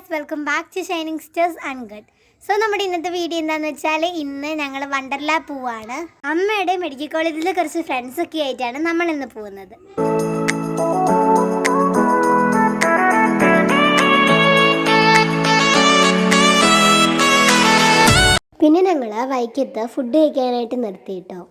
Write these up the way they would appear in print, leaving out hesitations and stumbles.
Guys, welcome back to shining stars and ഗഡ്. So നമ്മുടെ ഇന്നത്തെ വീഡിയോ എന്താണെന്ന് വെച്ചാൽ ഇന്ന് ഞങ്ങൾ വണ്ടർലാ പോവാണ്. അമ്മയുടെ മെഡിക്കൽ കോളേജിൽ കുറച്ച് ഫ്രണ്ട്സൊക്കെ ആയിട്ടാണ് നമ്മൾ ഇന്ന് പോകുന്നത്. പിന്നെ ഞങ്ങൾ വൈക്കത്ത് ഫുഡ് കഴിക്കാനായിട്ട് നിർത്തിയിട്ടോ.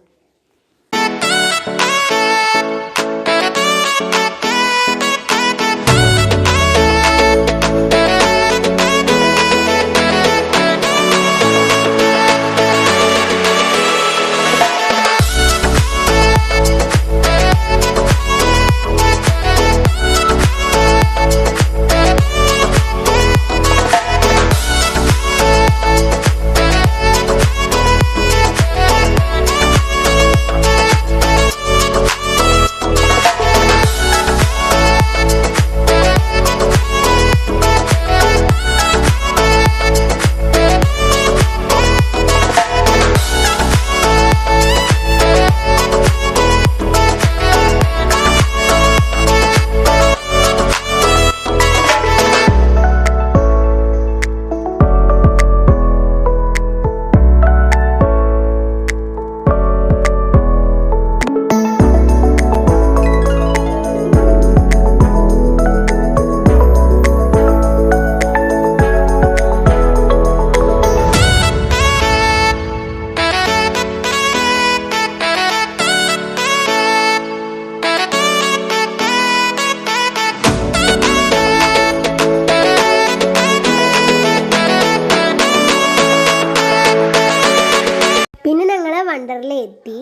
പിന്നെ ഞങ്ങൾ വണ്ടർലെത്തി.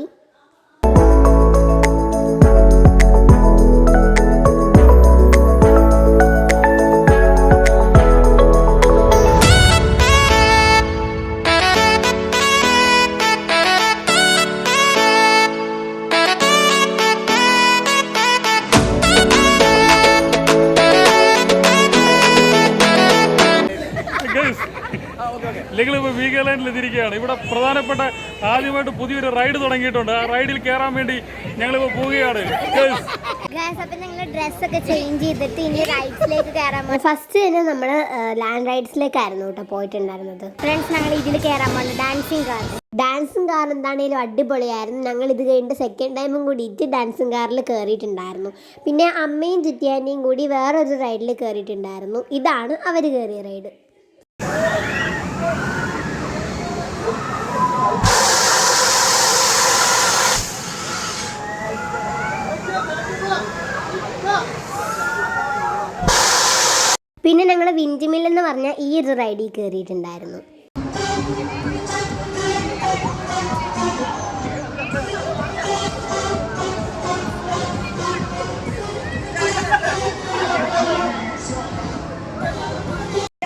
ഞങ്ങളിപ്പോൾ വീഗാലാൻഡിലെത്തിയിരിക്കുകയാണ്. ഇവിടെ പ്രധാനപ്പെട്ട ആദ്യമായിട്ട് പുതിയൊരു റൈഡ് തുടങ്ങിയിട്ടുണ്ട്. ആ റൈഡിൽ കയറാൻ വേണ്ടി ഞങ്ങളിപ്പോൾ പോവുകയാണ്. അപ്പം ഞങ്ങൾ ഡ്രസ്സൊക്കെ ചേഞ്ച് ചെയ്തിട്ട് ഇനി റൈഡ്സിലേക്ക് കയറാൻ പോകും. ഫസ്റ്റ് തന്നെ നമ്മൾ ലാൻഡ് റൈഡ്സിലേക്കായിരുന്നു കേട്ടോ പോയിട്ടുണ്ടായിരുന്നത്. ഫ്രണ്ട്സ്, ഞങ്ങൾ ഇതിൽ കയറാൻ പോകുന്നത് ഡാൻസിങ് കാർ എന്താണേലും അടിപൊളിയായിരുന്നു. ഞങ്ങൾ ഇത് കഴിഞ്ഞിട്ട് സെക്കൻഡ് ടൈമും കൂടിയിട്ട് ഡാൻസിങ് കാറിൽ കയറിയിട്ടുണ്ടായിരുന്നു. പിന്നെ അമ്മയും ചുറ്റിയാൻ്റെയും കൂടി വേറൊരു റൈഡിൽ കയറിയിട്ടുണ്ടായിരുന്നു. ഇതാണ് അവർ കയറിയ റൈഡ്. പിന്നെ ഞങ്ങൾ വിൻഡ്മിൽ എന്ന് പറഞ്ഞ ഈ ഒരു റൈഡിൽ കയറിയിട്ടുണ്ടായിരുന്നു.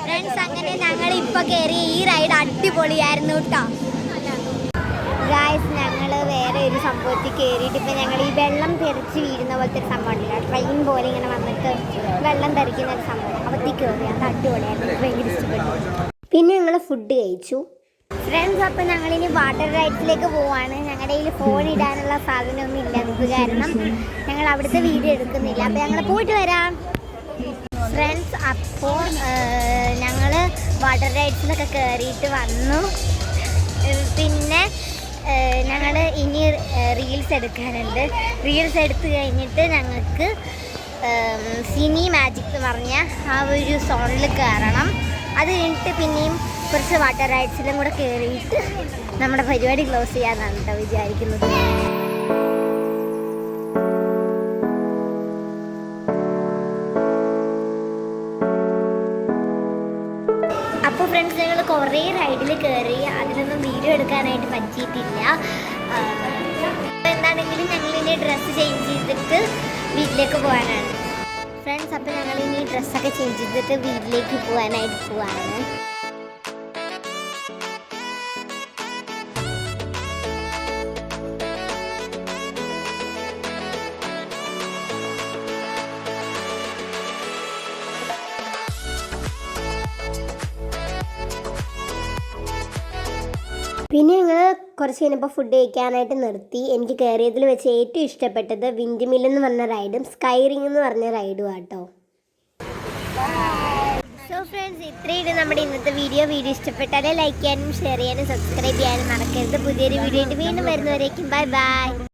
ഫ്രണ്ട്സ്, അങ്ങനെ ഞങ്ങൾ ഇപ്പോൾ കയറിയ ഈ റൈഡ് അടിപൊളിയായിരുന്നു കേട്ടോ. ഗായ്സ്, ഞങ്ങൾ വേറെ ഒരു സംഭവത്തിൽ കയറിയിട്ട് ഇപ്പം ഞങ്ങൾ ഈ വെള്ളം തെറിച്ച് വീഴുന്ന പോലത്തെ ഒരു സംഭവം ഉണ്ടല്ലോ, ട്രെയിൻ പോലെ ഇങ്ങനെ വന്നിട്ട് വെള്ളം തെറിക്കുന്ന ഒരു സംഭവം, അവത്തിൽ കയറി. അത് അടിപൊളിയായിരുന്നു, എനിക്ക് ഭയങ്കര ഇഷ്ടപ്പെട്ടു. പിന്നെ ഞങ്ങൾ ഫുഡ് കഴിച്ചു. ഫ്രണ്ട്സ്, അപ്പം ഞങ്ങളിനി വാട്ടർ റൈഡ്സിലേക്ക് പോവാണ്. ഞങ്ങളുടെ കയ്യിൽ ഫോൺ ഇടാനുള്ള സാധനമൊന്നും ഇല്ല, അത് കാരണം ഞങ്ങൾ അവിടുത്തെ വീഡിയോ എടുക്കുന്നില്ല. അപ്പം ഞങ്ങൾ പോയിട്ട് വരാം. ഫ്രണ്ട്സ്, അപ്പോൾ ഞങ്ങൾ വാട്ടർ റൈഡ്സിലൊക്കെ കയറിയിട്ട് വന്നു. പിന്നെ ഞങ്ങൾ ഇനി റീൽസ് എടുക്കാനുണ്ട്. റീൽസ് എടുത്തു കഴിഞ്ഞിട്ട് ഞങ്ങൾക്ക് സിനി മാജിക് എന്ന് പറഞ്ഞ ആ ഒരു സോണിൽ കയറണം. അത് കഴിഞ്ഞിട്ട് പിന്നെയും കുറച്ച് വാട്ടർ റൈഡ്സിലും കൂടെ കയറിയിട്ട് നമ്മുടെ പരിപാടി ക്ലോസ് ചെയ്യാമെന്നാണ് കേട്ടോ വിചാരിക്കുന്നത്. അപ്പോൾ ഫ്രണ്ട്സ്, ഞങ്ങൾ കുറേ റൈഡിൽ കയറി. അതിലൊന്നും വീഡിയോ എടുക്കാനായിട്ട് പറ്റിയിട്ടില്ല. എന്താണെങ്കിലും ഞങ്ങളിനി ഡ്രസ്സ് ചേഞ്ച് ചെയ്തിട്ട് വീട്ടിലേക്ക് പോകാനാണ്. ഫ്രണ്ട്സ്, അപ്പോൾ ഞങ്ങളിനി ഡ്രസ്സൊക്കെ ചേഞ്ച് ചെയ്തിട്ട് വീട്ടിലേക്ക് പോകാനായിട്ട് പോവാണ്. പിന്നെ ഞങ്ങൾ കുറച്ച് കഴിഞ്ഞപ്പോൾ ഫുഡ് കഴിക്കാനായിട്ട് നിർത്തി. എനിക്ക് കയറിയതിൽ വെച്ച് ഏറ്റവും ഇഷ്ടപ്പെട്ടത് വിൻഡ് മിൽ എന്ന് പറഞ്ഞ റൈഡും സ്കൈ റിംഗ് എന്ന് പറഞ്ഞ റൈഡും ആട്ടോ. സോ ഫ്രണ്ട്സ്, ഇത്രയും നമ്മുടെ ഇന്നത്തെ വീഡിയോ ഇഷ്ടപ്പെട്ടാലേ ലൈക്ക് ചെയ്യാനും ഷെയർ ചെയ്യാനും സബ്സ്ക്രൈബ് ചെയ്യാനും മറക്കരുത്. പുതിയൊരു വീഡിയോ വീണ്ടും വരുന്നവരേക്കും ബൈ ബൈ.